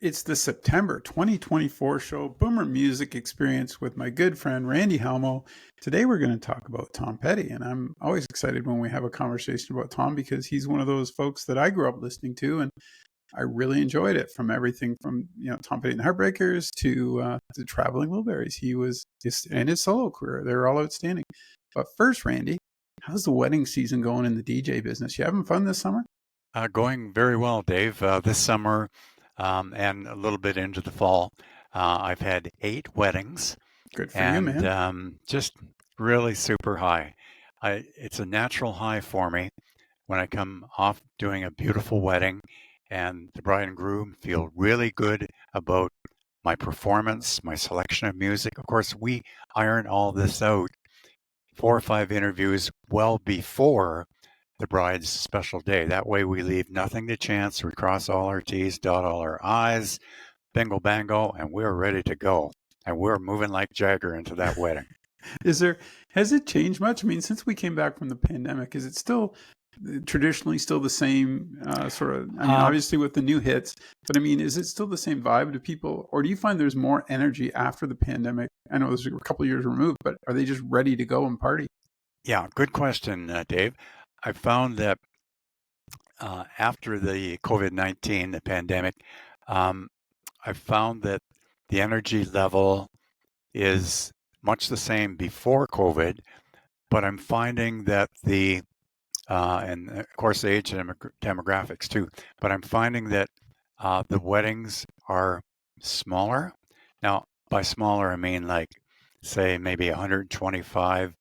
It's the September 2024 show, Boomer Music Experience, with my good friend Randy Halmo. Today we're going to talk about Tom Petty, and I'm always excited when we have a conversation about Tom because he's one of those folks that I grew up listening to, and I really enjoyed it. From everything from Tom Petty and the Heartbreakers to the Traveling Wilburys. He was and his solo career; they're all outstanding. But first, Randy, how's the wedding season going in the DJ business? You having fun this summer? Going very well, Dave. This summer and a little bit into the fall, I've had 8 weddings Good for you, and man. just really super high. It's a natural high for me when I come off doing a beautiful wedding and the bride and groom feel really good about my performance, my selection of music. Of course, we iron all this out 4 or 5 interviews well before the bride's special day. That way we leave nothing to chance. We cross all our T's, dot all our I's, bingo bango, and we're ready to go. And we're moving like Jagger into that wedding. Has it changed much? I mean, since we came back from the pandemic, is it still traditionally still the same sort of, I mean, obviously with the new hits, but I mean, is it still the same vibe to people, or do you find there's more energy after the pandemic? I know it was a couple of years removed, but are they just ready to go and party? Yeah, good question, Dave. I found that after the COVID-19, the pandemic, I found that the energy level is much the same before COVID, but I'm finding that and of course the age demographics too, but I'm finding that the weddings are smaller. Now, by smaller, I mean like, say, maybe 125,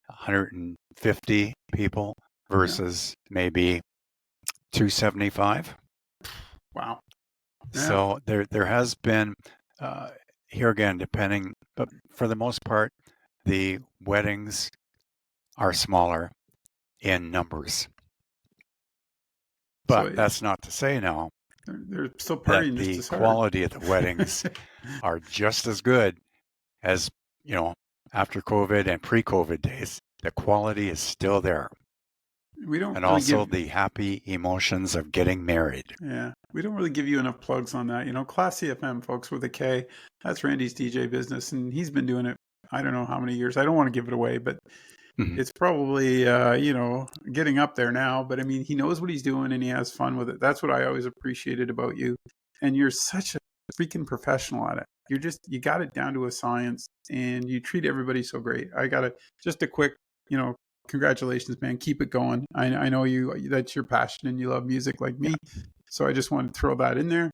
150 people versus maybe 275. Wow. Yeah. So there has been, here again, depending, but for the most part, the weddings are smaller in numbers. But So that's not to say now they're still that partying just the as hard. quality of the weddings are just as good as, after COVID and pre-COVID days. The quality is still there. We don't And really also the happy emotions of getting married. Yeah, we don't really give you enough plugs on that. Klassy FM, folks, with a K. That's Randy's DJ business, and he's been doing it, I don't know how many years. I don't want to give it away, but it's probably, getting up there now. But I mean, he knows what he's doing and he has fun with it. That's what I always appreciated about you. And you're such a freaking professional at it. You got it down to a science, and you treat everybody so great. Just a quick, congratulations, man. Keep it going. I know that's your passion and you love music like me. So I just wanted to throw that in there.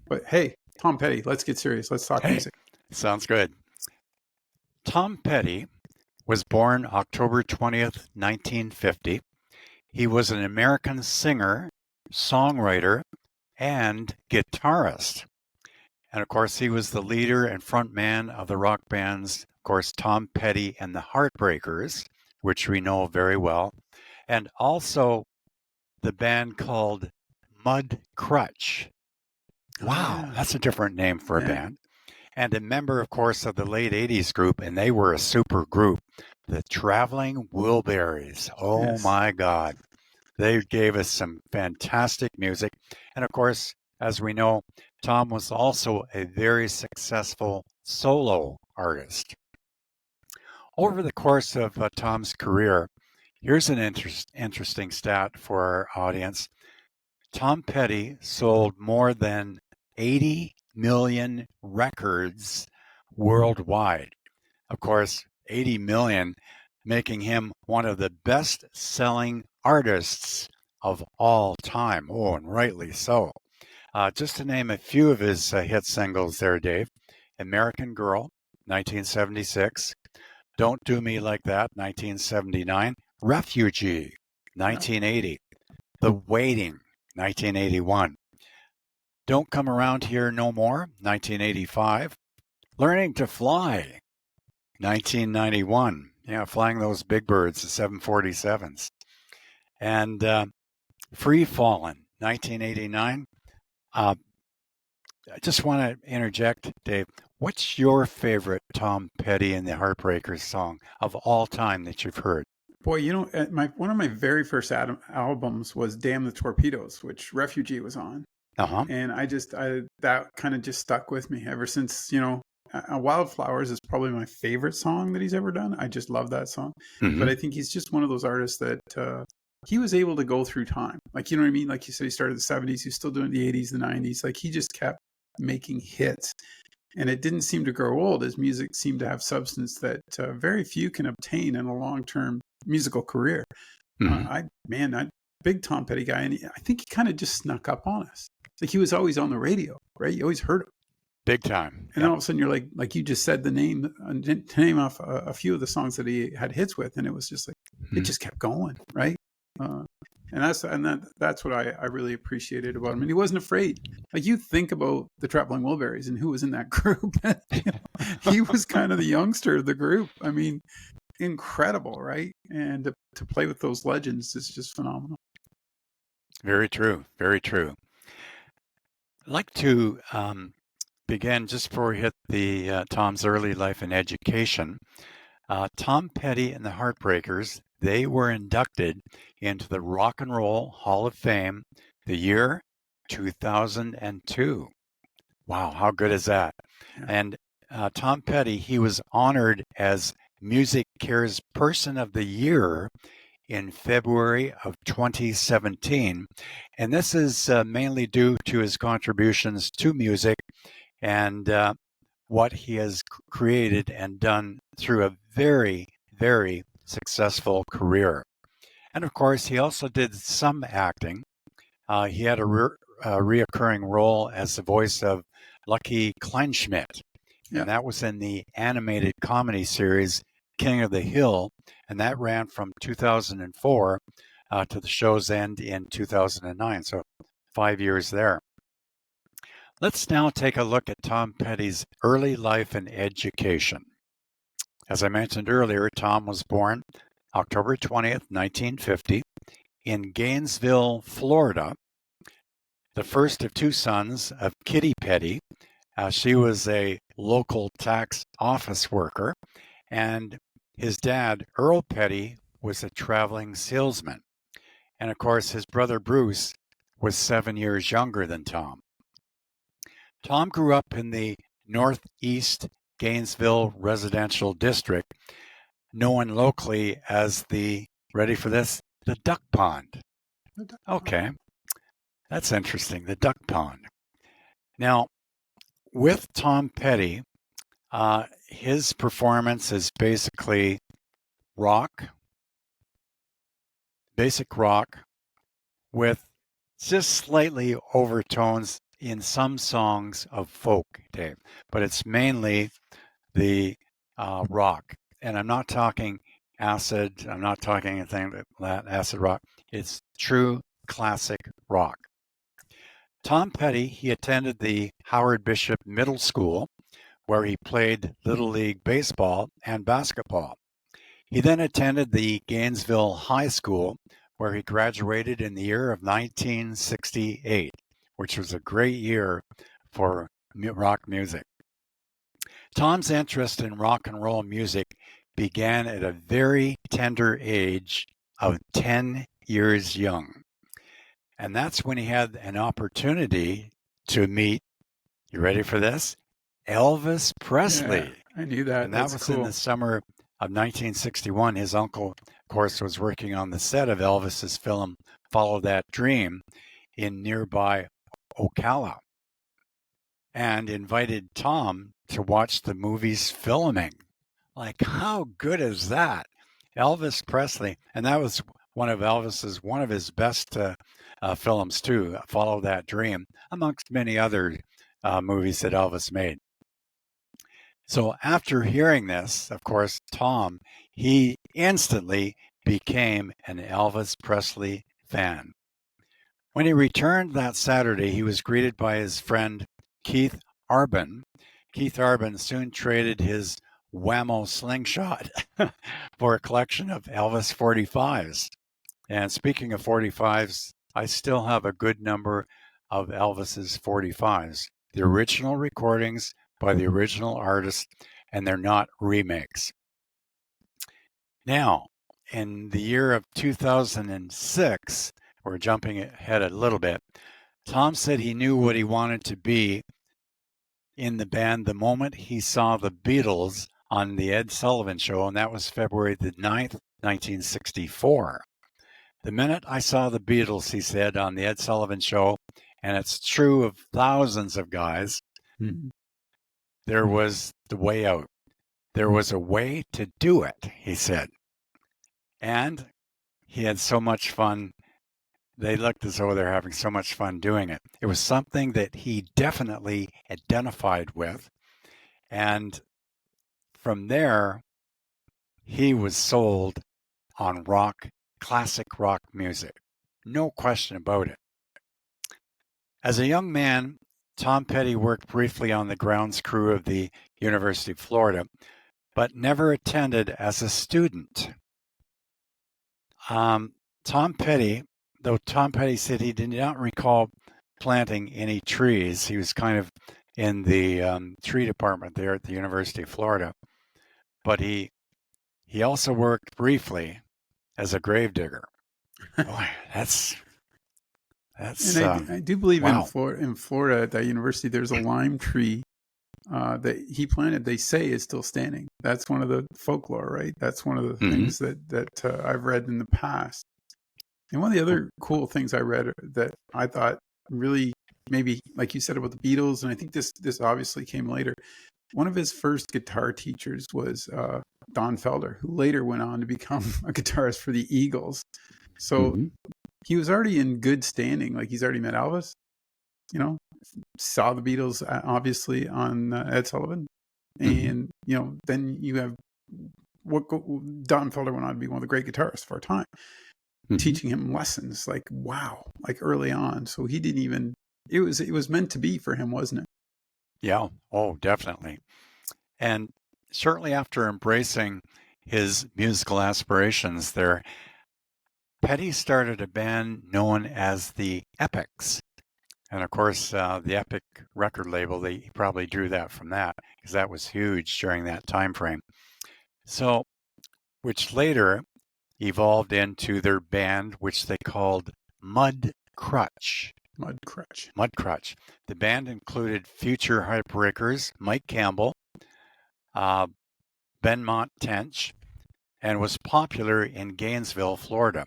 But hey, Tom Petty, let's get serious. Let's talk music. Sounds good. Tom Petty was born October 20th, 1950. He was an American singer, songwriter, and guitarist. And of course, he was the leader and frontman of the rock bands, of course, Tom Petty and the Heartbreakers, which we know very well, and also the band called Mud Crutch. Wow, that's a different name for a band. And a member, of course, of the late 80s group, and they were a super group, the Traveling Wilburys. Oh my God. They gave us some fantastic music. And of course, as we know, Tom was also a very successful solo artist. Over the course of Tom's career, here's an interesting stat for our audience. Tom Petty sold more than 80 million records worldwide. Of course, 80 million, making him one of the best-selling artists of all time. Oh, and rightly so. Just to name a few of his hit singles there, Dave. American Girl, 1976. Don't Do Me Like That, 1979. Refugee, 1980. The Waiting, 1981. Don't Come Around Here No More, 1985. Learning to Fly, 1991. Yeah, flying those big birds, the 747s. And Free Fallin', 1989. I just want to interject, Dave. What's your favorite Tom Petty and the Heartbreakers song of all time that you've heard? Boy, one of my very first albums was Damn the Torpedoes, which Refugee was on. And that kind of just stuck with me ever since, Wildflowers is probably my favorite song that he's ever done. I just love that song. But I think he's just one of those artists that he was able to go through time. Like, you know what I mean? Like you said, he started in the 70s, he's still doing the 80s, the 90s. Like, he just kept making hits. And it didn't seem to grow old. His music seemed to have substance that very few can obtain in a long-term musical career. I'm big Tom Petty guy, and I think he kind of just snuck up on us. Like, he was always on the radio, right? You always heard him. Big time. And all of a sudden, you're like you just said the name, to name off a few of the songs that he had hits with, and it was just like it just kept going, right? And that's what I really appreciated about him. And he wasn't afraid. Like, you think about the Traveling Wilburys and who was in that group. He was kind of the youngster of the group. I mean, incredible, right? And to play with those legends is just phenomenal. Very true. Very true. I'd like to begin just before we hit the Tom's early life and education. Tom Petty and the Heartbreakers, they were inducted into the Rock and Roll Hall of Fame the year 2002. Wow, how good is that? Yeah. And Tom Petty, he was honored as Music Care's Person of the Year in February of 2017. And this is mainly due to his contributions to music and what he has created and done through a very, very successful career. And of course, he also did some acting. He had a reoccurring role as the voice of Lucky Kleinschmidt. Yeah. And that was in the animated comedy series King of the Hill, and that ran from 2004 to the show's end in 2009, so 5 years there. Let's now take a look at Tom Petty's early life and education. As I mentioned earlier, Tom was born October 20th, 1950, in Gainesville, Florida, the first of two sons of Kitty Petty. She was a local tax office worker, and his dad, Earl Petty, was a traveling salesman. And of course, his brother Bruce was 7 years younger than Tom. Tom grew up in the Northeast Gainesville residential district, known locally as the, ready for this, the Duck Pond. Okay, that's interesting, the Duck Pond. Now, with Tom Petty, his performance is basically basic rock, with just slightly overtones in some songs of folk, Dave. But it's mainly the rock. And I'm not talking acid. I'm not talking anything like that, acid rock. It's true classic rock. Tom Petty, he attended the Howard Bishop Middle School, where he played Little League baseball and basketball. He then attended the Gainesville High School, where he graduated in the year of 1968, which was a great year for rock music. Tom's interest in rock and roll music began at a very tender age of 10 years young. And that's when he had an opportunity to meet, you ready for this? Elvis Presley. Yeah, I knew that. And that was cool. In the summer of 1961. His uncle, of course, was working on the set of Elvis's film Follow That Dream in nearby Ocala, and invited Tom to watch the movie's filming. Like, how good is that? Elvis Presley. And that was one of his best films too, Follow That Dream, amongst many other movies that Elvis made. So after hearing this, of course, Tom, he instantly became an Elvis Presley fan. When he returned that Saturday, he was greeted by his friend Keith Arbin. Keith Arbin soon traded his Whammo slingshot for a collection of Elvis 45s. And speaking of 45s, I still have a good number of Elvis's 45s. The original recordings by the original artist, and they're not remakes. Now, in the year of 2006, we're jumping ahead a little bit, Tom said he knew what he wanted to be in the band the moment he saw the Beatles on the Ed Sullivan Show, and that was February the 9th, 1964. The minute I saw the Beatles, he said, on the Ed Sullivan Show, and it's true of thousands of guys, there was the way out. There was a way to do it, he said. And he had so much fun. They looked as though they're having so much fun doing it. It was something that he definitely identified with. And from there, he was sold on rock, classic rock music. No question about it. As a young man, Tom Petty worked briefly on the grounds crew of the University of Florida, but never attended as a student. Tom Petty said he did not recall planting any trees. He was kind of in the tree department there at the University of Florida. But he also worked briefly as a gravedigger. Boy, that's And I do believe wow. in Florida at that university, there's a lime tree that he planted. They say is still standing. That's one of the folklore, right? That's one of the things that I've read in the past. And one of the other cool things I read that I thought really maybe, like you said about the Beatles, and I think this obviously came later. One of his first guitar teachers was Don Felder, who later went on to become a guitarist for the Eagles. So he was already in good standing. Like, he's already met Elvis, saw the Beatles obviously on Ed Sullivan. And, then you have Don Felder went on to be one of the great guitarists of our time, teaching him lessons like early on. So he didn't even, it was meant to be for him, wasn't it? Yeah. Oh, definitely. And shortly after embracing his musical aspirations there, Petty started a band known as the Epics. And of course, the Epic record label, he probably drew that from that, because that was huge during that time frame. So, which later evolved into their band, which they called Mud Crutch. The band included future Heartbreakers, Mike Campbell, Benmont Tench, and was popular in Gainesville, Florida.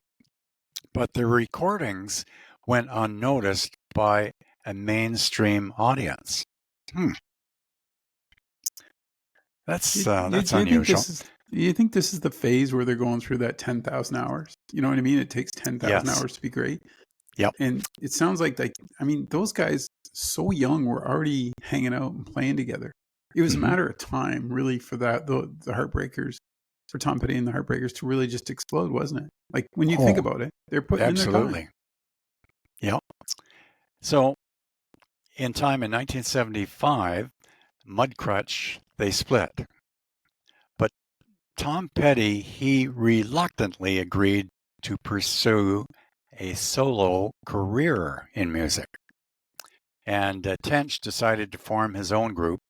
But their recordings went unnoticed by a mainstream audience. That's unusual. Do you think this is the phase where they're going through that 10,000 hours? You know what I mean? It takes 10,000 hours to be great. Yep. And it sounds like those guys so young were already hanging out and playing together. It was a matter of time, really, for the Heartbreakers, for Tom Petty and the Heartbreakers to really just explode, wasn't it? Like, when you think about it, they're putting in their time. Yep. So, in 1975, Mudcrutch, they split. But Tom Petty, he reluctantly agreed to pursue a solo career in music. And Tench decided to form his own group,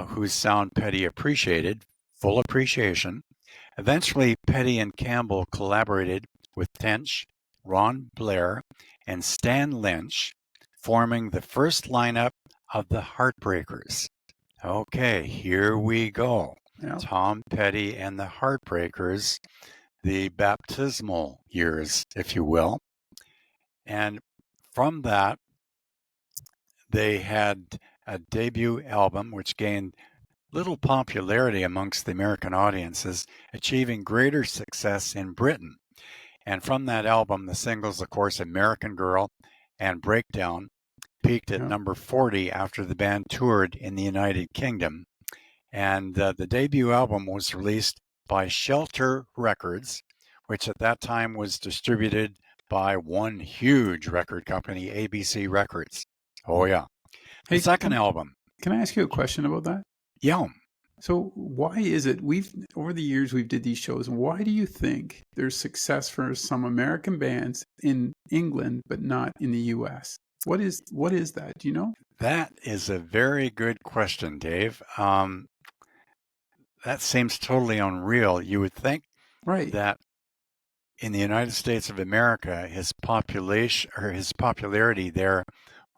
whose sound Petty appreciated, full appreciation. Eventually, Petty and Campbell collaborated with Tench, Ron Blair, and Stan Lynch, forming the first lineup of the Heartbreakers. Okay, here we go. Yep. Tom Petty and the Heartbreakers, the baptismal years, if you will. And from that, they had a debut album which gained little popularity amongst the American audiences, achieving greater success in Britain. And from that album, the singles, of course, American Girl and Breakdown, peaked at number 40 after the band toured in the United Kingdom. And the debut album was released by Shelter Records, which at that time was distributed by one huge record company, ABC Records. Oh, yeah. The second album. Can I ask you a question about that? Yeah. So why is it over the years we've did these shows, why do you think there's success for some American bands in England but not in the US? What is that? Do you know? That is a very good question, Dave. That seems totally unreal. You would think that in the United States of America, his popularity there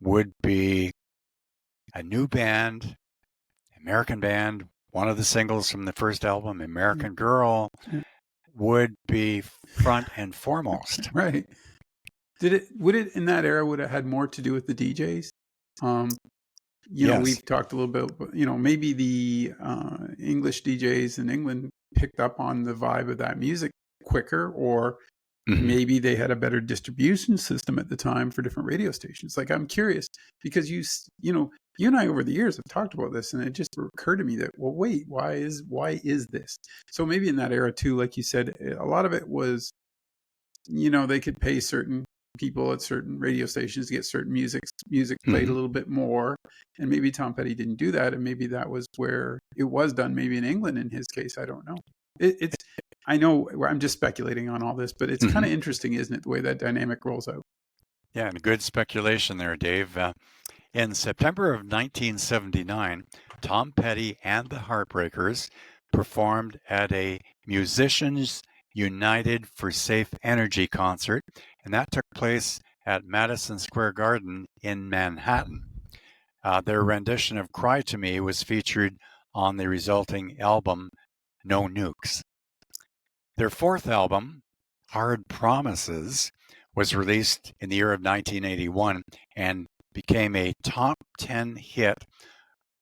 would be a new band, American band. One of the singles from the first album, American Girl, would be front and foremost. Right. Would it in that era would have had more to do with the DJs? Yes. We've talked a little bit, maybe the English DJs in England picked up on the vibe of that music quicker, or maybe they had a better distribution system at the time for different radio stations. Like, I'm curious because you and I over the years have talked about this, and it just occurred to me that, well, wait, why is this? So maybe in that era too, like you said, a lot of it was, they could pay certain people at certain radio stations to get certain music played a little bit more, and maybe Tom Petty didn't do that, and maybe that was where it was done. Maybe in England, in his case, I don't know. I know I'm just speculating on all this, but it's kind of interesting, isn't it, the way that dynamic rolls out? Yeah, and good speculation there, Dave. In September of 1979, Tom Petty and the Heartbreakers performed at a Musicians United for Safe Energy concert, and that took place at Madison Square Garden in Manhattan. Their rendition of Cry to Me was featured on the resulting album, No Nukes. Their fourth album, Hard Promises, was released in the year of 1981 and became a top 10 hit,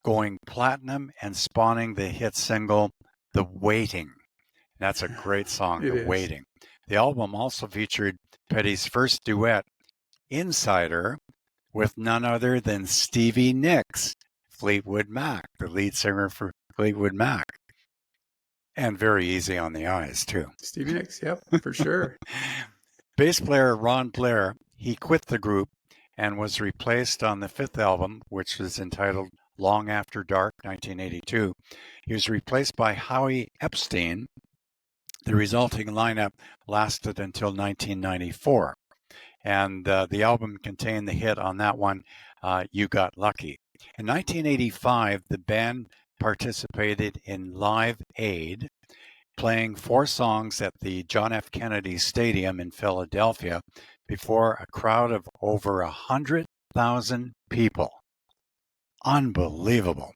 going platinum and spawning the hit single, The Waiting. That's a great song, The Waiting. The album also featured Petty's first duet, Insider, with none other than Stevie Nicks, Fleetwood Mac, the lead singer for Fleetwood Mac. And very easy on the eyes, too. Stevie Nicks, yep, for sure. Bass player Ron Blair, he quit the group and was replaced on the fifth album, which was entitled Long After Dark, 1982. He was replaced by Howie Epstein. The resulting lineup lasted until 1994. And the album contained the hit on that one, You Got Lucky. In 1985, the band participated in Live Aid, playing 4 songs at the John F. Kennedy Stadium in Philadelphia before a crowd of over 100,000 people. Unbelievable.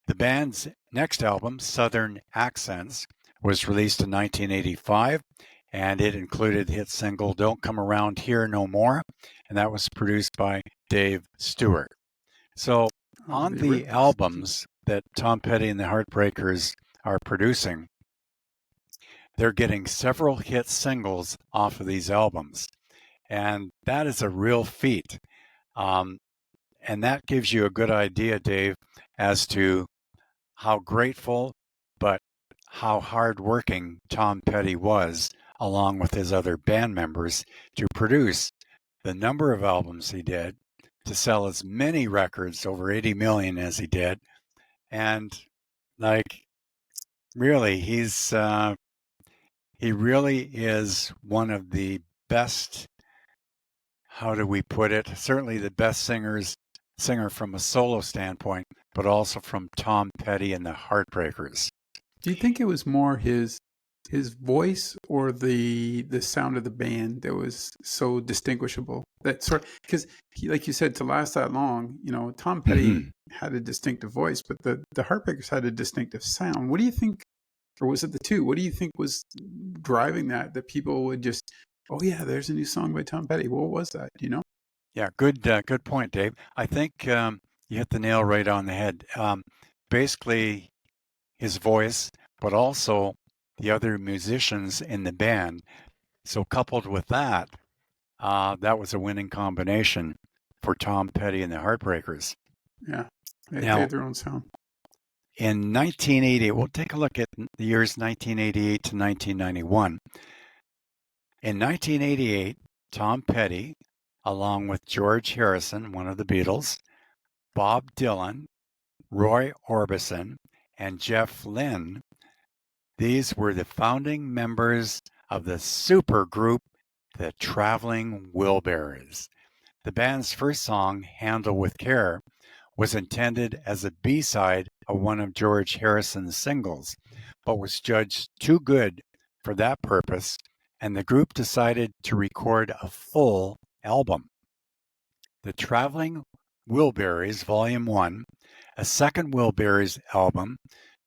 The band's next album, Southern Accents, was released in 1985, and it included hit single Don't Come Around Here No More, and that was produced by Dave Stewart. So on the albums that Tom Petty and the Heartbreakers are producing, they're getting several hit singles off of these albums, and that is a real feat. And that gives you a good idea, Dave, as to how grateful but how hardworking Tom Petty was, along with his other band members, to produce the number of albums he did, to sell as many records, over 80 million as he did. And really, he really is one of the best, how do we put it? Certainly the best singer from a solo standpoint, but also from Tom Petty and the Heartbreakers. Do you think it was more his voice or the sound of the band that was so distinguishable? That sort, because like you said, to last that long, Tom Petty had a distinctive voice, but the Heartbreakers had a distinctive sound. What do you think, or was it the two? What do you think was driving that people would just, oh yeah, there's a new song by Tom Petty? What was that? Do you know? Yeah, good point, Dave. I think you hit the nail right on the head. Basically, his voice, but also the other musicians in the band. So coupled with that, that was a winning combination for Tom Petty and the Heartbreakers. Yeah, they had their own sound. In 1980, we'll take a look at the years 1988 to 1991. In 1988, Tom Petty, along with George Harrison, one of the Beatles, Bob Dylan, Roy Orbison, and Jeff Lynne, these were the founding members of the supergroup, the Traveling Wilburys. The band's first song, Handle with Care, was intended as a B-side of one of George Harrison's singles, but was judged too good for that purpose and the group decided to record a full album. The Traveling Wilburys Volume 1, a second Wilburys album,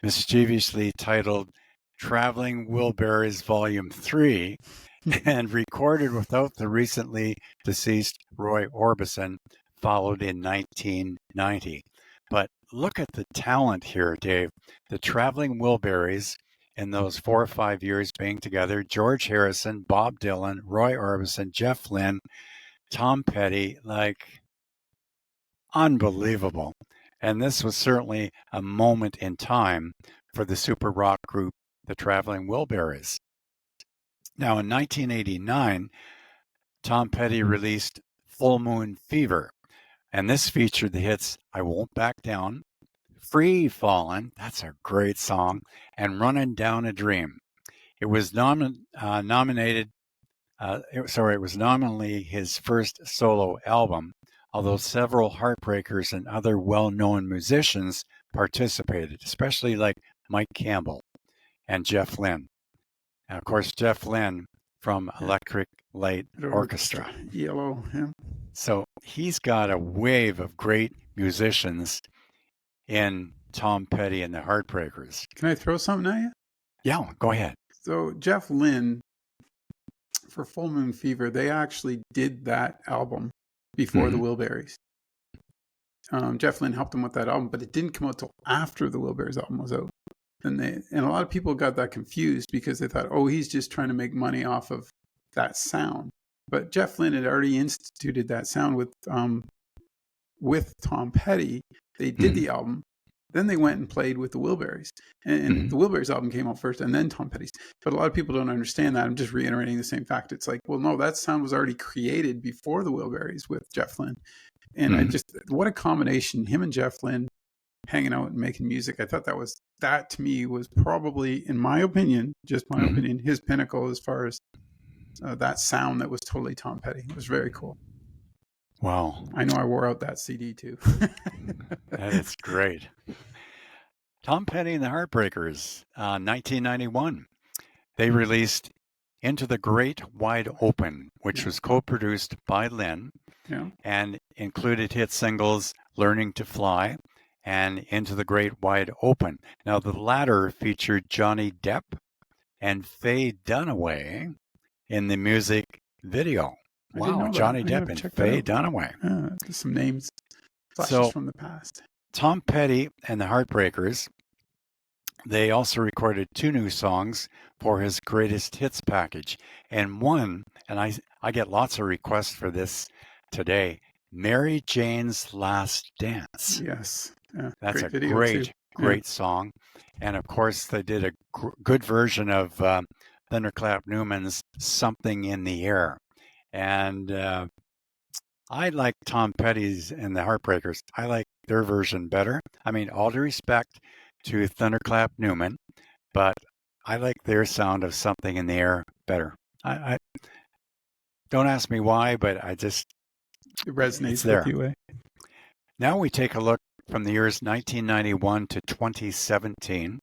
mischievously titled Traveling Wilburys Volume 3, and recorded without the recently deceased Roy Orbison, followed in 1990. But look at the talent here, Dave. The Traveling Wilburys, in those 4 or 5 years being together, George Harrison, Bob Dylan, Roy Orbison, Jeff Lynne, Tom Petty, like unbelievable. And this was certainly a moment in time for the super rock group, the Traveling Wilburys. Now, in 1989, Tom Petty released Full Moon Fever, and this featured the hits I Won't Back Down, Free Fallin', that's a great song, and Runnin' Down a Dream. It was nominated, it was nominally his first solo album, although several heartbreakers and other well-known musicians participated, especially like Mike Campbell and Jeff Lynne. And of course, Jeff Lynne from Electric Light Orchestra. Yellow, yeah. So he's got a wave of great musicians in Tom Petty and the Heartbreakers. Can I throw something at you? Yeah, go ahead. So Jeff Lynne, for Full Moon Fever, they actually did that album before the Wilburys. Jeff Lynne helped them with that album, but it didn't come out till after the Wilburys album was out. And a lot of people got that confused because they thought, oh, he's just trying to make money off of that sound. But Jeff Lynne had already instituted that sound with Tom Petty. They did the album. Then they went and played with the Wilburys. And the Wilburys album came out first and then Tom Petty's. But a lot of people don't understand that. I'm just reiterating the same fact. It's like, well, no, that sound was already created before the Wilburys with Jeff Lynne. And what a combination, him and Jeff Lynne hanging out and making music. I thought that to me was probably, in my opinion, just my opinion, his pinnacle as far as that sound that was totally Tom Petty. It was very cool. Wow. I know I wore out that CD too. That is great. Tom Petty and the Heartbreakers, 1991. They released Into the Great Wide Open, which was co-produced by Lynne and included hit singles Learning to Fly and Into the Great Wide Open. Now, the latter featured Johnny Depp and Faye Dunaway in the music video. Wow, Johnny Depp and Faye Dunaway. Some names, flashes from the past. Tom Petty and the Heartbreakers, they also recorded 2 new songs for his greatest hits package. And one, and I get lots of requests for this today, Mary Jane's Last Dance. Yes. That's a great song. And of course, they did a good version of Thunderclap Newman's Something in the Air. And I like Tom Petty's and the Heartbreakers. I like their version better. I mean, all due respect to Thunderclap Newman, but I like their sound of Something in the Air better. I don't ask me why, but it resonates with you. Now we take a look from the years 1991 to 2017.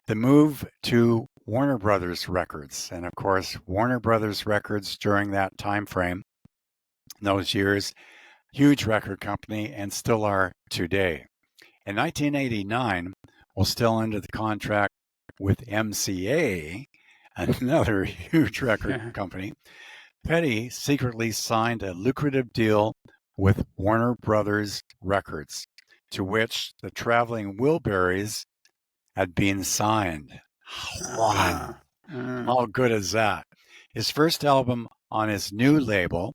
The move to Warner Brothers Records, and of course, Warner Brothers Records during that time frame, those years, huge record company and still are today. In 1989, we're still under the contract with MCA, another huge record company. Petty secretly signed a lucrative deal with Warner Brothers Records, to which the Traveling Wilburys had been signed. How good is that? His first album on his new label,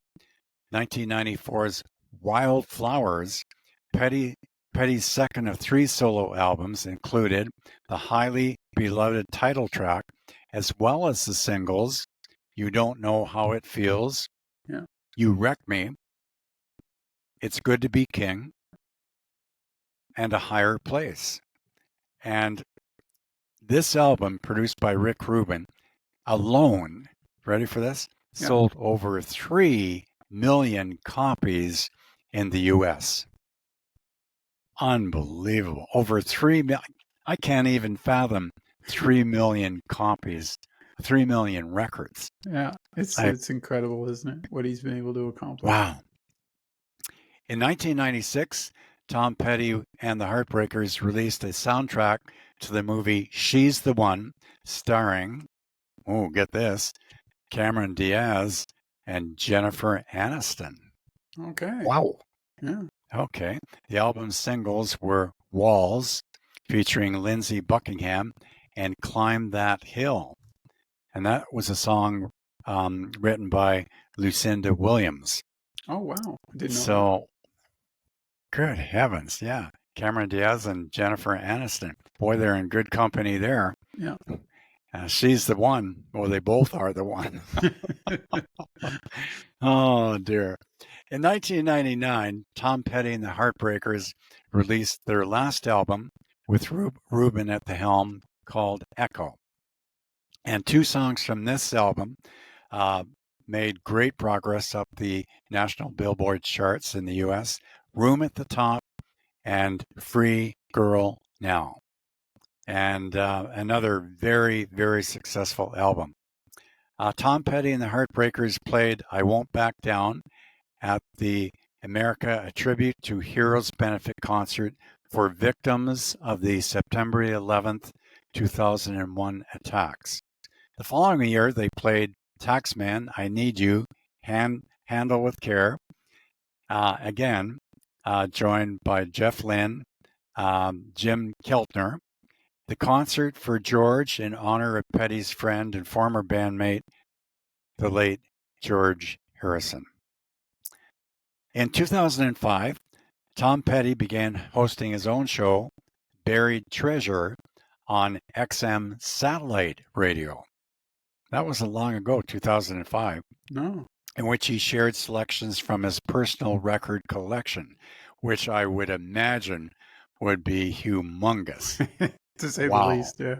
1994's Wild Flowers, Petty's second of 3 solo albums, included the highly beloved title track, as well as the singles You Don't Know How It Feels, You Wreck Me, It's Good to Be King, and A Higher Place. And this album, produced by Rick Rubin, alone, ready for this? Sold over 3 million copies in the U.S. Unbelievable. Over 3 million. I can't even fathom 3 million copies 3 million records. Yeah, it's incredible, isn't it? What he's been able to accomplish. Wow. In 1996, Tom Petty and the Heartbreakers released a soundtrack to the movie She's the One, starring, oh, get this, Cameron Diaz and Jennifer Aniston. Okay. Wow. Yeah. Okay. The album's singles were Walls, featuring Lindsey Buckingham, and Climb That Hill. And that was a song written by Lucinda Williams. Oh, wow. I didn't know So, good heavens. Yeah. Cameron Diaz and Jennifer Aniston. Boy, they're in good company there. Yeah. She's the one. Well, they both are the one. Oh, dear. In 1999, Tom Petty and the Heartbreakers released their last album with Ruben at the helm called Echo. And 2 songs from this album made great progress up the national Billboard charts in the U.S. Room at the Top and Free Girl Now. And another very, very successful album. Tom Petty and the Heartbreakers played I Won't Back Down at the America A Tribute to Heroes benefit concert for victims of the September 11th, 2001 attacks. The following year, they played Taxman, I Need You, Handle with Care, again, joined by Jeff Lynne, Jim Keltner. The concert for George in honor of Petty's friend and former bandmate, the late George Harrison. In 2005, Tom Petty began hosting his own show, Buried Treasure, on XM satellite radio. That wasn't long ago, 2005. No. In which he shared selections from his personal record collection, which I would imagine would be humongous. To say the least, yeah.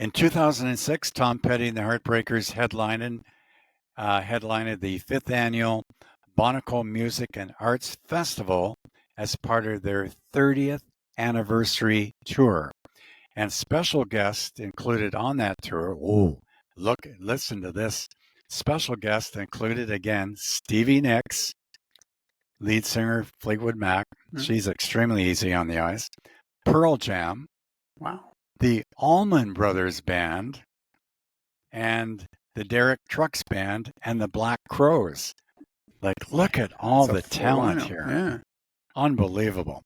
In 2006, Tom Petty and the Heartbreakers headlined the 5th annual Bonnecole Music and Arts Festival as part of their 30th anniversary tour. And special guests included on that tour, listen to this. Special guests included, again, Stevie Nicks, lead singer Fleetwood Mac. Mm-hmm. She's extremely easy on the eyes. Pearl Jam. Wow. The Allman Brothers Band, and the Derek Trucks Band, and the Black Crowes. Like, look at all the talent here. Yeah. Unbelievable.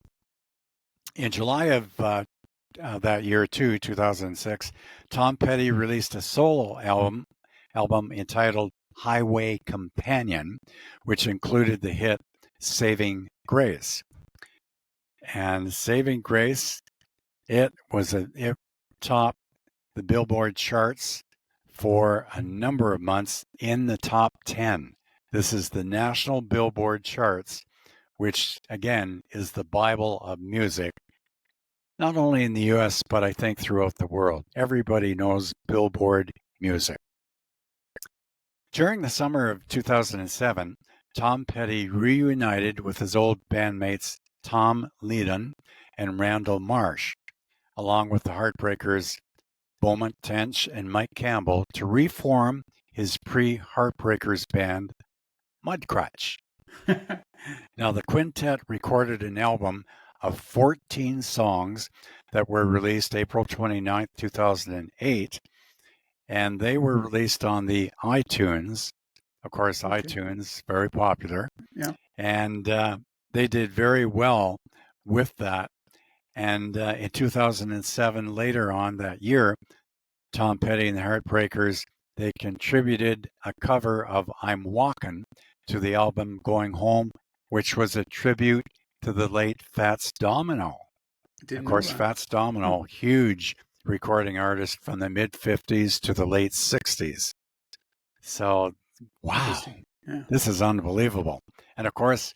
In July of that year, too, 2006, Tom Petty released a solo album entitled Highway Companion, which included the hit Saving Grace. And Saving Grace, it topped the Billboard charts for a number of months in the top 10. This is the National Billboard charts, which, again, is the Bible of music, not only in the U.S., but I think throughout the world. Everybody knows Billboard music. During the summer of 2007, Tom Petty reunited with his old bandmates Tom Lydon and Randall Marsh, along with the Heartbreakers Beaumont Tench and Mike Campbell, to reform his pre-Heartbreakers band, Mudcrutch. Now, the quintet recorded an album of 14 songs that were released April 29th, 2008, and they were released on the iTunes. Of course, okay. iTunes, very popular. Yeah. And they did very well with that. And in 2007, later on that year, Tom Petty and the Heartbreakers, they contributed a cover of I'm Walkin' to the album Going Home, which was a tribute to the late Fats Domino. Of course, Fats Domino, huge recording artist from the mid-50s to the late 60s. So, wow, This is unbelievable. And of course,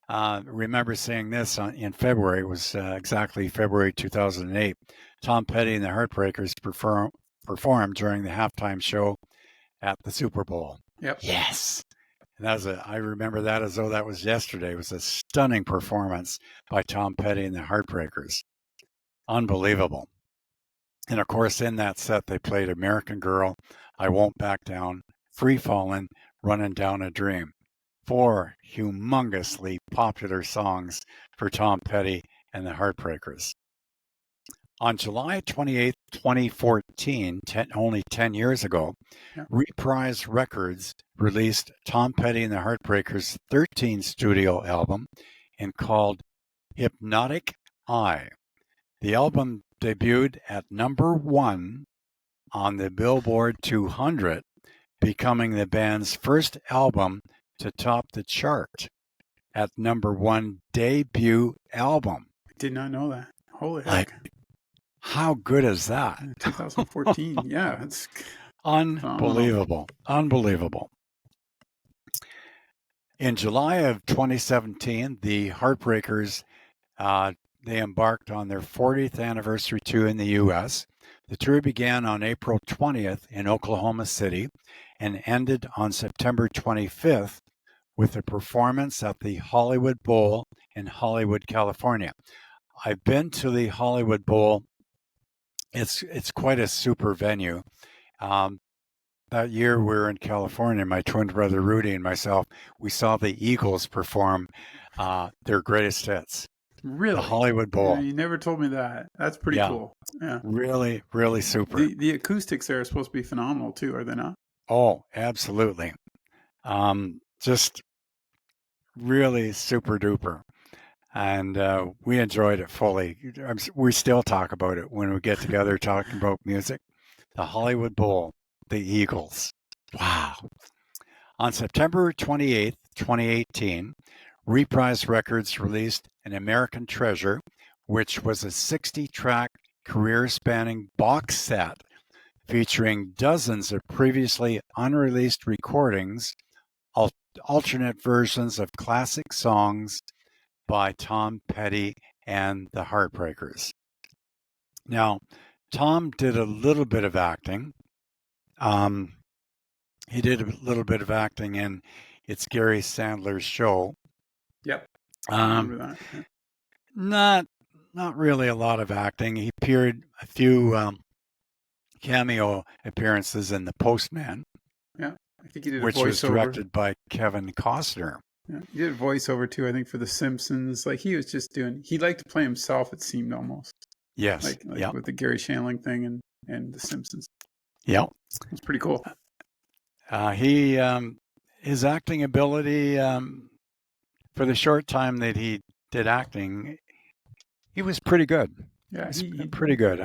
remember seeing this in February, it was exactly February 2008. Tom Petty and the Heartbreakers performed during the halftime show at the Super Bowl. Yep. Yes. And I remember that as though that was yesterday. It was a stunning performance by Tom Petty and the Heartbreakers. Unbelievable. And of course, in that set, they played American Girl, I Won't Back Down, Free Fallin', Running Down a Dream. 4 humongously popular songs for Tom Petty and the Heartbreakers. On July 28, 2014, only 10 years ago, Reprise Records released Tom Petty and the Heartbreakers' 13th studio album and called Hypnotic Eye. The album debuted at number 1 on the Billboard 200, becoming the band's first album to top the chart at number 1 debut album. I did not know that. Holy heck. How good is that? 2014. Yeah, it's unbelievable. Unbelievable. In July of 2017, the Heartbreakers, they embarked on their 40th anniversary tour in the U.S. The tour began on April 20th in Oklahoma City and ended on September 25th with a performance at the Hollywood Bowl in Hollywood, California. I've been to the Hollywood Bowl. It's quite a super venue. That year we were in California, my twin brother Rudy and myself, we saw the Eagles perform their greatest hits. Really? The Hollywood Bowl. Yeah, you never told me that. That's pretty cool. Yeah. Really, really super. The acoustics there are supposed to be phenomenal too, are they not? Oh, absolutely. Just really super duper. And we enjoyed it fully. We still talk about it when we get together talking about music. The Hollywood Bowl, the Eagles. Wow. On September 28th, 2018, Reprise Records released An American Treasure, which was a 60-track career-spanning box set featuring dozens of previously unreleased recordings, alternate versions of classic songs by Tom Petty and the Heartbreakers. Now, Tom did a little bit of acting. He did a little bit of acting in It's Gary Sandler's Show. Yep. I remember that. Yeah. Not really a lot of acting. He appeared a few cameo appearances in The Postman. Yeah, I think he did which was directed by Kevin Costner. Yeah, he did voiceover too, I think, for The Simpsons. Like he was just he liked to play himself, it seemed almost. Yes. Like with the Gary Shandling thing and The Simpsons. Yeah. It's pretty cool. His acting ability, for the short time that he did acting, he was pretty good. Yeah, he's pretty good.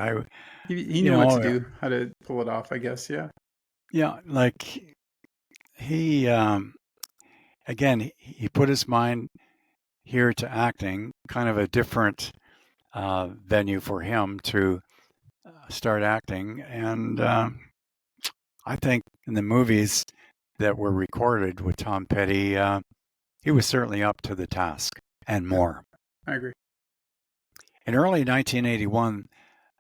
He knew what to do, how to pull it off, I guess. Yeah. Yeah, like he again, he put his mind here to acting, kind of a different venue for him to start acting. And I think in the movies that were recorded with Tom Petty, he was certainly up to the task and more. I agree. In early 1981,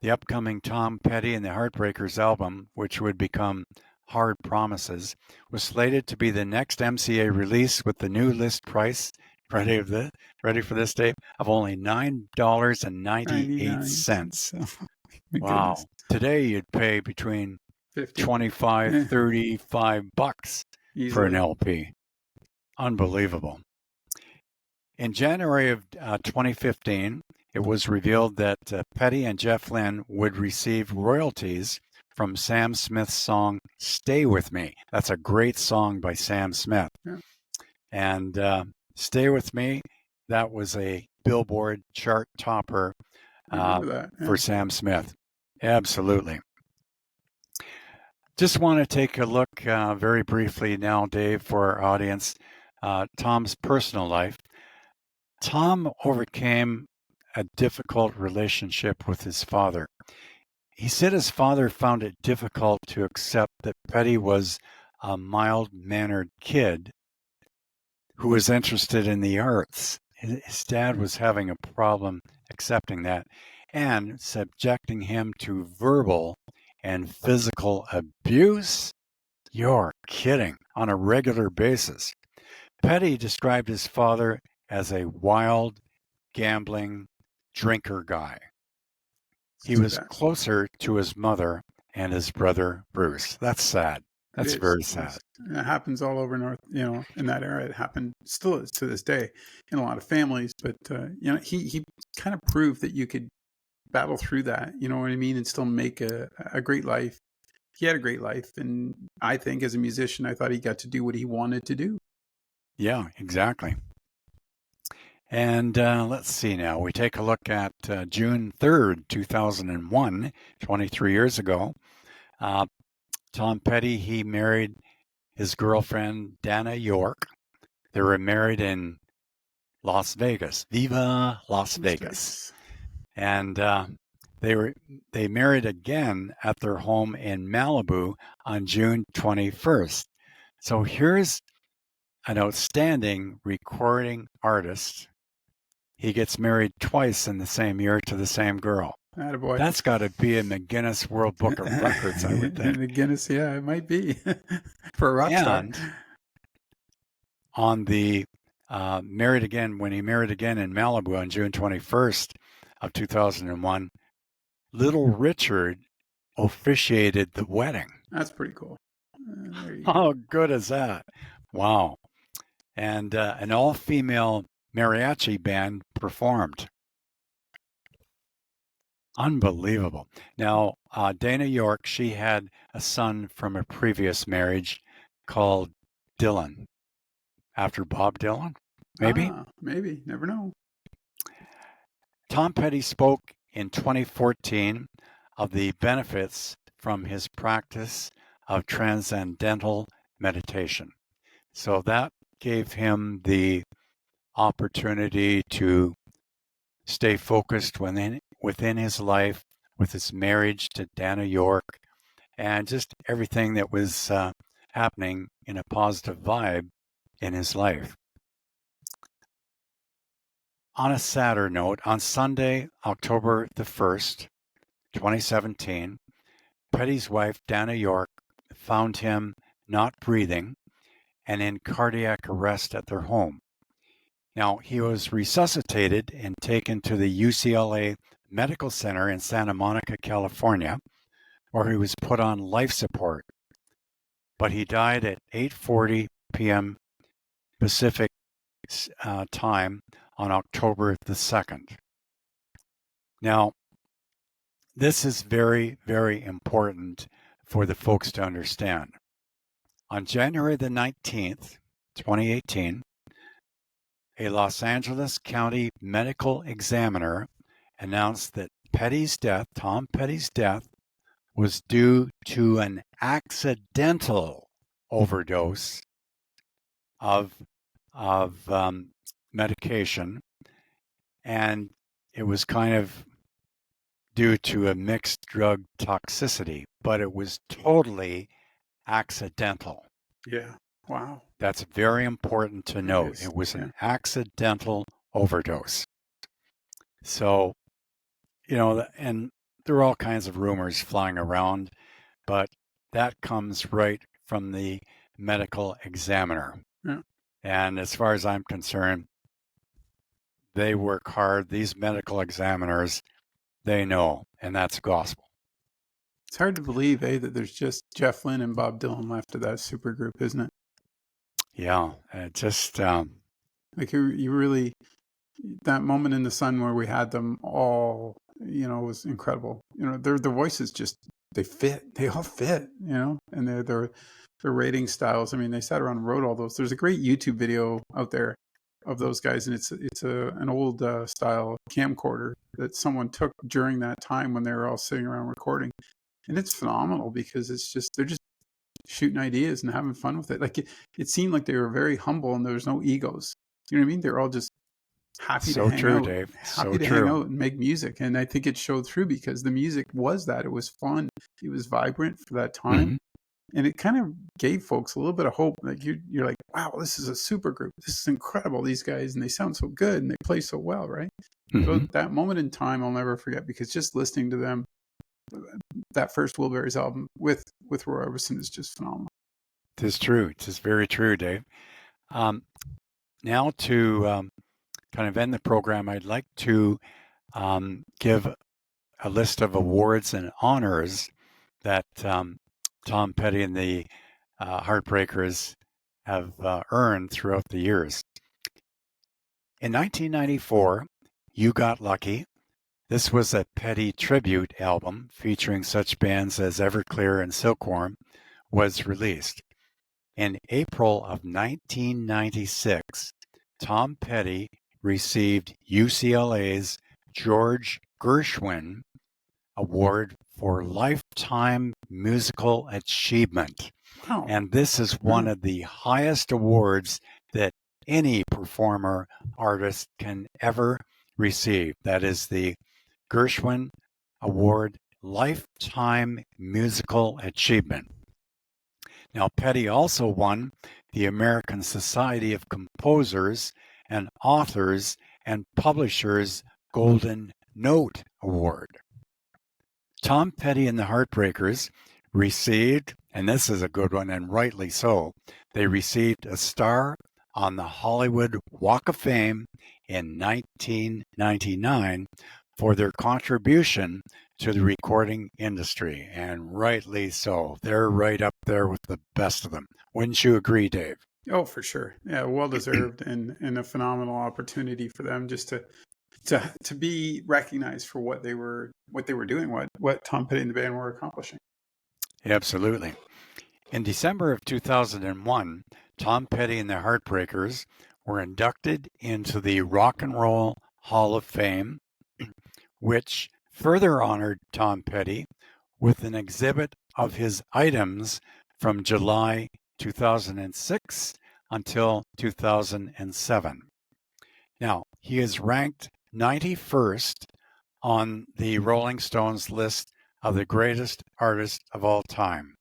the upcoming Tom Petty and the Heartbreakers album, which would become Hard Promises, was slated to be the next MCA release with the new list price, ready for this, Dave, of only $9.98. Wow. Goodness. Today you'd pay between $25, $35 for an LP. Unbelievable. In January of 2015, it was revealed that Petty and Jeff Lynne would receive royalties from Sam Smith's song Stay With Me. That's a great song by Sam Smith. Yeah. And Stay With Me, that was a Billboard chart topper for Sam Smith. Absolutely. Just want to take a look very briefly now, Dave, for our audience, Tom's personal life. Tom overcame a difficult relationship with his father. He said his father found it difficult to accept that Petty was a mild-mannered kid who was interested in the arts. His dad was having a problem accepting that and subjecting him to verbal and physical abuse? You're kidding. On a regular basis. Petty described his father as a wild, gambling, drinker guy. he was closer to his mother and his brother Bruce. That's sad. That's very sad. It happens all over North, in that era. It happened, still is to this day in a lot of families. But he kind of proved that you could battle through that. You know what I mean, and still make a great life. He had a great life, and I think as a musician, I thought he got to do what he wanted to do. Yeah, exactly. And let's see now. We take a look at June 3rd, 2001, 23 years ago. Tom Petty, he married his girlfriend, Dana York. They were married in Las Vegas. Viva Las Vegas. And they married again at their home in Malibu on June 21st. So here's an outstanding recording artist. He gets married twice in the same year to the same girl. Attaboy. That's got to be in the Guinness World Book of Records, I would think. The Guinness, yeah, it might be for a rock star. And on the married again, when he married again in Malibu on June 21st of 2001, Little Richard officiated the wedding. That's pretty cool. How good is that? Wow. And an all-female mariachi band performed. Unbelievable. Now, Dana York, she had a son from a previous marriage called Dylan, after Bob Dylan, maybe? Maybe, never know. Tom Petty spoke in 2014 of the benefits from his practice of transcendental meditation. So that gave him the opportunity to stay focused within his life, with his marriage to Dana York, and just everything that was happening in a positive vibe in his life. On a sadder note, on Sunday, October the 1st, 2017, Petty's wife, Dana York, found him not breathing and in cardiac arrest at their home. Now, he was resuscitated and taken to the UCLA Medical Center in Santa Monica, California, where he was put on life support. But he died at 8:40 p.m. Pacific time on October the 2nd. Now, this is very, very important for the folks to understand. On January the 19th, 2018, a Los Angeles County medical examiner announced that Tom Petty's death, was due to an accidental overdose of medication, and it was kind of due to a mixed drug toxicity, but it was totally accidental. Yeah. Wow. That's very important to note. It was an accidental overdose. So, and there are all kinds of rumors flying around, but that comes right from the medical examiner. Yeah. And as far as I'm concerned, they work hard. These medical examiners, they know, and that's gospel. It's hard to believe, that there's just Jeff Lynne and Bob Dylan left of that supergroup, isn't it? Yeah, just like you really, that moment in the sun where we had them all, was incredible. Their voices just, they all fit, and their rating styles. I mean, they sat around and wrote all those. There's a great YouTube video out there of those guys, and it's an old style camcorder that someone took during that time when they were all sitting around recording, and it's phenomenal because they're just shooting ideas and having fun with it. Like it seemed like they were very humble and there was no egos. You know what I mean? They're all just happy to hang out, Dave. happy to hang out and make music. And I think it showed through because the music was that. It was fun. It was vibrant for that time. Mm-hmm. And it kind of gave folks a little bit of hope. Like you're like, wow, this is a super group. This is incredible. These guys, and they sound so good and they play so well, right? Mm-hmm. So that moment in time, I'll never forget, because just listening to them, that first Wilburys album with Roy Orbison is just phenomenal. It is true. It is very true, Dave. Now to kind of end the program, I'd like to give a list of awards and honors that Tom Petty and the Heartbreakers have earned throughout the years. In 1994, You Got Lucky. This was a Petty tribute album featuring such bands as Everclear and Silkworm, was released. In April of 1996, Tom Petty received UCLA's George Gershwin Award for Lifetime Musical Achievement. Wow. And this is one of the highest awards that any performer artist can ever receive. That is the Gershwin Award Lifetime Musical Achievement. Now, Petty also won the American Society of Composers and Authors and Publishers Golden Note Award. Tom Petty and the Heartbreakers received, and this is a good one, and rightly so, they received a star on the Hollywood Walk of Fame in 1999 for their contribution to the recording industry, and rightly so. They're right up there with the best of them. Wouldn't you agree, Dave? Oh, for sure. Yeah, well deserved and a phenomenal opportunity for them just to be recognized for what they were doing, what Tom Petty and the band were accomplishing. Absolutely. In December of 2001, Tom Petty and the Heartbreakers were inducted into the Rock and Roll Hall of Fame, which further honored Tom Petty with an exhibit of his items from July 2006 until 2007. Now, he is ranked 91st on the Rolling Stones list of the greatest artists of all time.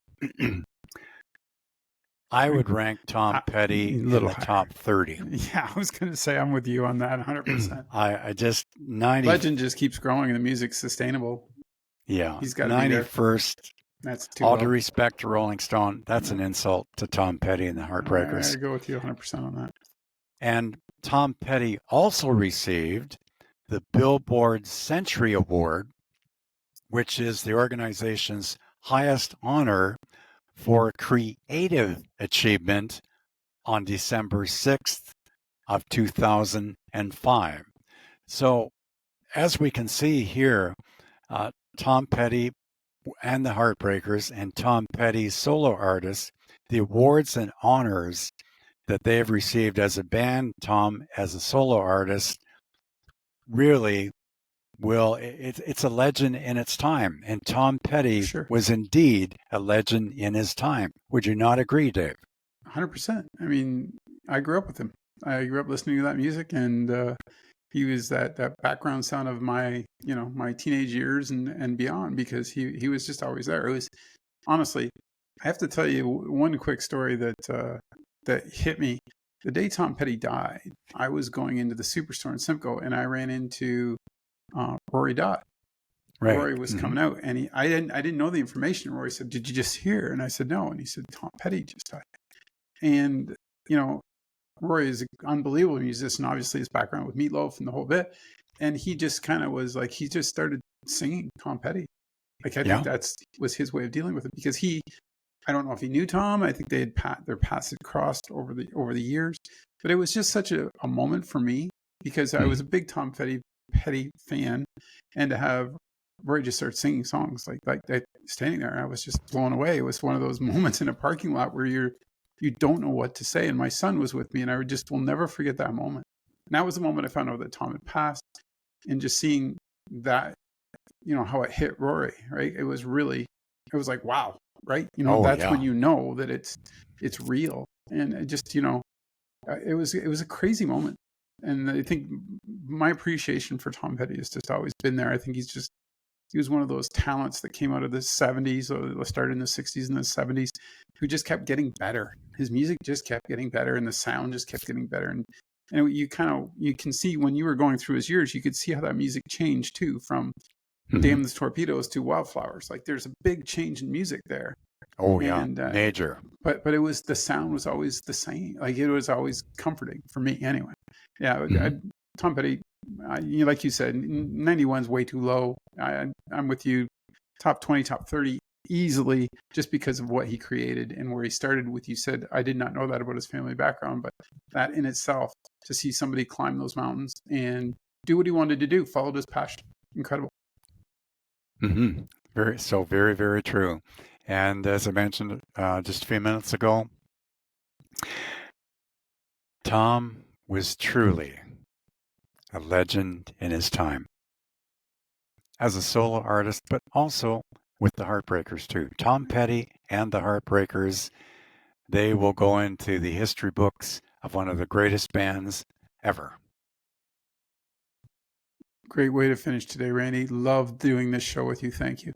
I would rank Tom Petty in the top 30. Yeah, I was going to say I'm with you on that 100%. I just 90. Legend just keeps growing and the music's sustainable. Yeah, he's got 91st. That's too all due respect to Rolling Stone. That's an insult to Tom Petty and the Heartbreakers. I go with you 100% on that. And Tom Petty also received the Billboard Century Award, which is the organization's highest honor for creative achievement, on December 6th of 2005. So as we can see here, Tom Petty and the Heartbreakers and Tom Petty's solo artists, the awards and honors that they have received as a band, Tom as a solo artist, really it's a legend in its time. And Tom Petty was indeed a legend in his time. Would you not agree, Dave? 100%. I mean, I grew up with him. I grew up listening to that music, and he was that background sound of my teenage years and beyond, because he was just always there. It was, honestly, I have to tell you one quick story that hit me. The day Tom Petty died, I was going into the Superstore in Simcoe, and I ran into Rory Dodd. Right. Rory was coming out, and I didn't know the information. Rory said, "Did you just hear?" And I said, "No." And he said, "Tom Petty just died." And Rory is an unbelievable musician. Obviously, his background with Meatloaf and the whole bit, and he just kind of was like, he just started singing Tom Petty. Like I think was his way of dealing with it, because I don't know if he knew Tom. I think they had their paths had crossed over the years, but it was just such a moment for me, because I was a big Tom Petty fan, and to have Rory just start singing songs like that, standing there, I was just blown away. It was one of those moments in a parking lot where you don't know what to say. And my son was with me, and I will never forget that moment. And that was the moment I found out that Tom had passed, and just seeing that, how it hit Rory, right? It was like, wow, right? That's when you know that it's real. And it just, it was a crazy moment. And I think my appreciation for Tom Petty has just always been there. I think he was one of those talents that came out of the 70s, or started in the 60s and the 70s, who just kept getting better. His music just kept getting better, and the sound just kept getting better. And you can see when you were going through his years, you could see how that music changed too, from Damn the Torpedoes to Wildflowers. Like there's a big change in music there. Oh yeah, major. But the sound was always the same. Like it was always comforting for me anyway. Yeah, Tom Petty, like you said, 91 is way too low. I'm with you. Top 20, top 30 easily, just because of what he created and where he started with. You said, I did not know that about his family background, but that in itself, to see somebody climb those mountains and do what he wanted to do, followed his passion. Incredible. Mm-hmm. Very, very true. And as I mentioned just a few minutes ago, Tom was truly a legend in his time as a solo artist, but also with the Heartbreakers too. Tom Petty and the Heartbreakers, they will go into the history books of one of the greatest bands ever. Great way to finish today, Randy. Love doing this show with you. Thank you.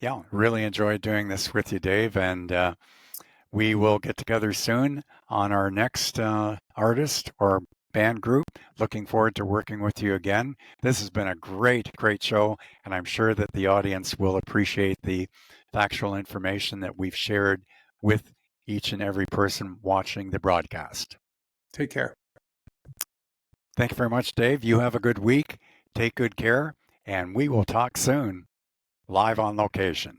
Yeah, really enjoyed doing this with you, Dave. And we will get together soon on our next artist or band group. Looking forward to working with you again. This has been a great, great show, and I'm sure that the audience will appreciate the factual information that we've shared with each and every person watching the broadcast. Take care. Thank you very much, Dave. You have a good week. Take good care, and we will talk soon, live on location.